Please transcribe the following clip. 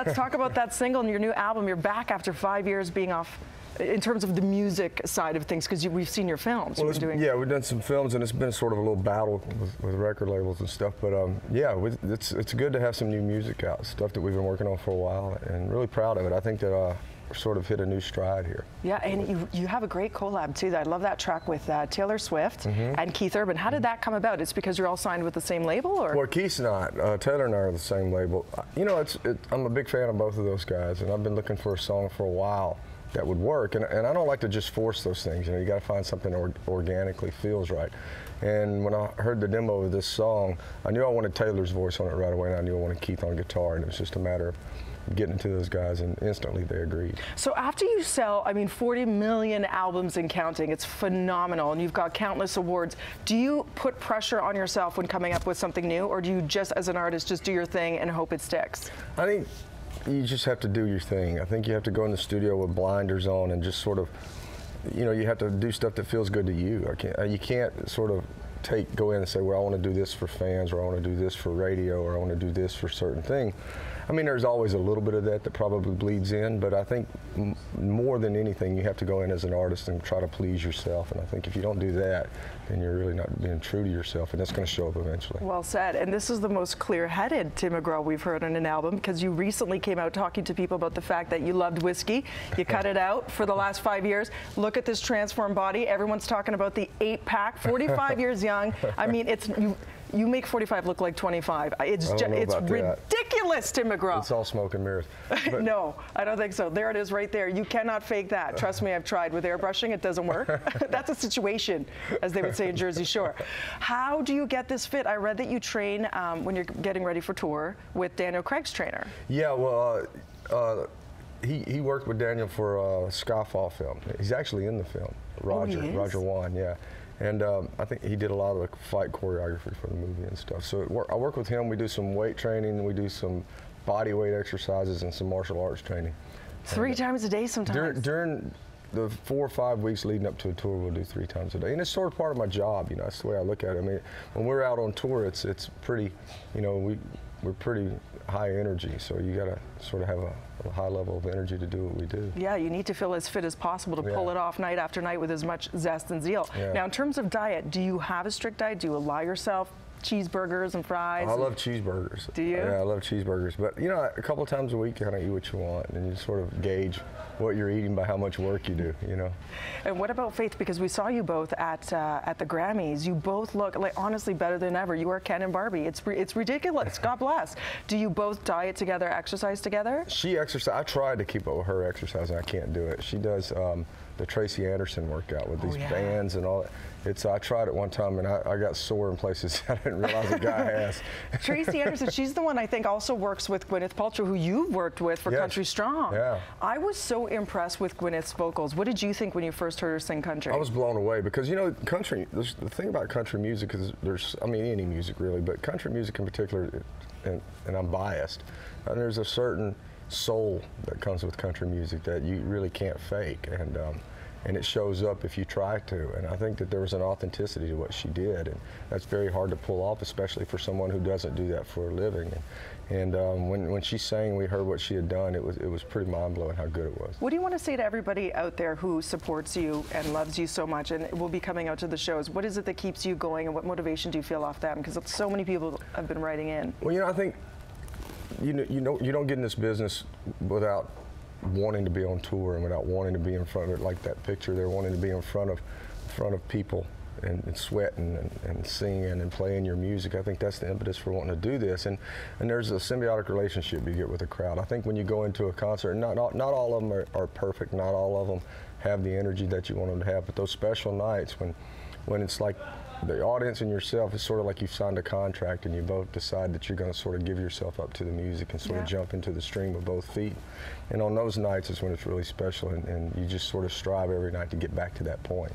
let's talk about that single and your new album. You're back after 5 years being off in terms of the music side of things, because we've seen your films. Well, yeah, we've done some films, and it's been sort of a little battle with record labels and stuff. But yeah, it's good to have some new music out, stuff that we've been working on for a while, and really proud of it. I think that we're sort of hit a new stride here. Yeah, and you have a great collab too. I love that track with Taylor Swift and Keith Urban. How did that come about? It's because you're all signed with the same label, or? Well, Keith's not. Taylor and I are the same label. You know, I'm a big fan of both of those guys, and I've been looking for a song for a while that would work, and I don't like to just force those things. You know, you got to find something that organically feels right. And when I heard the demo of this song, I knew I wanted Taylor's voice on it right away, and I knew I wanted Keith on guitar, and it was just a matter of getting to those guys, and instantly they agreed. So after you sell, I mean, 40 million albums and counting, it's phenomenal, and you've got countless awards. Do you put pressure on yourself when coming up with something new, or do you just, as an artist, just do your thing and hope it sticks? I think you just have to do your thing. I think you have to go in the studio with blinders on and just sort of, you know, you have to do stuff that feels good to you. You can't sort of go in and say, well, I want to do this for fans, or I want to do this for radio, or I want to do this for certain thing. I mean, there's always a little bit of that probably bleeds in, but I think more than anything, you have to go in as an artist and try to please yourself. And I think if you don't do that, then you're really not being true to yourself, and that's going to show up eventually. Well said. And this is the most clear-headed Tim McGraw we've heard on an album, because you recently came out talking to people about the fact that you loved whiskey. You cut it out for the last 5 years. Look at this transformed body. Everyone's talking about the 8-pack, 45 years young. I mean, you make 45 look like 25. It's ridiculous, Tim McGraw. It's all smoke and mirrors. No, I don't think so. There it is right there. You cannot fake that. Trust me, I've tried with airbrushing. It doesn't work. That's a situation, as they would say in Jersey Shore. How do you get this fit? I read that you train when you're getting ready for tour with Daniel Craig's trainer. Yeah, well, he worked with Daniel for a Skyfall film. He's actually in the film. Roger Wan, yeah. And I think he did a lot of the fight choreography for the movie and stuff. So I work with him. We do some weight training, and we do some body weight exercises and some martial arts training. 3 times a day sometimes? During the 4 or 5 weeks leading up to a tour, we'll do 3 times a day. And it's sort of part of my job, you know, that's the way I look at it. I mean, when we're out on tour, it's pretty, you know, we're pretty high energy, so you got to sort of have a high level of energy to do what we do. Yeah, you need to feel as fit as possible to pull it off night after night with as much zest and zeal. Yeah. Now, in terms of diet, do you have a strict diet? Do you allow yourself cheeseburgers and fries? I love cheeseburgers. Do you? Yeah, I love cheeseburgers. But, you know, a couple of times a week, you kind of eat what you want, and you sort of gauge what you're eating by how much work you do, you know. And what about Faith? Because we saw you both at the Grammys. You both look, like, honestly better than ever. You are Ken and Barbie. It's ridiculous. God bless. Do you both diet together, exercise together? She exercises. I tried to keep up with her exercise, and I can't do it. She does the Tracy Anderson workout with these bands and all that. I tried it one time, and I got sore in places I didn't realize a guy has. Tracy Anderson, she's the one I think also works with Gwyneth Paltrow, who you've worked with for Country Strong. Yeah. I was so impressed with Gwyneth's vocals. What did you think when you first heard her sing country? I was blown away, because, you know, country, the thing about country music is I mean, any music really, but country music in particular, and I'm biased, and there's a certain soul that comes with country music that you really can't fake, and it shows up if you try to. And I think that there was an authenticity to what she did, and that's very hard to pull off, especially for someone who doesn't do that for a living. And when she sang, we heard what she had done. It was pretty mind-blowing how good it was. What do you want to say to everybody out there who supports you and loves you so much and will be coming out to the shows? What is it that keeps you going, and what motivation do you feel off them? Because so many people have been writing in. Well, you know, I think you don't get in this business without wanting to be on tour, and without wanting to be in front of it, like that picture there, wanting to be in front of people and sweating and singing and playing your music. I think that's the impetus for wanting to do this, and there's a symbiotic relationship you get with a crowd. I think when you go into a concert, not all of them are perfect, not all of them have the energy that you want them to have, but those special nights when it's like the audience and yourself, is sort of like you've signed a contract, and you both decide that you're going to sort of give yourself up to the music and sort of jump into the stream with both feet. And on those nights is when it's really special, and you just sort of strive every night to get back to that point.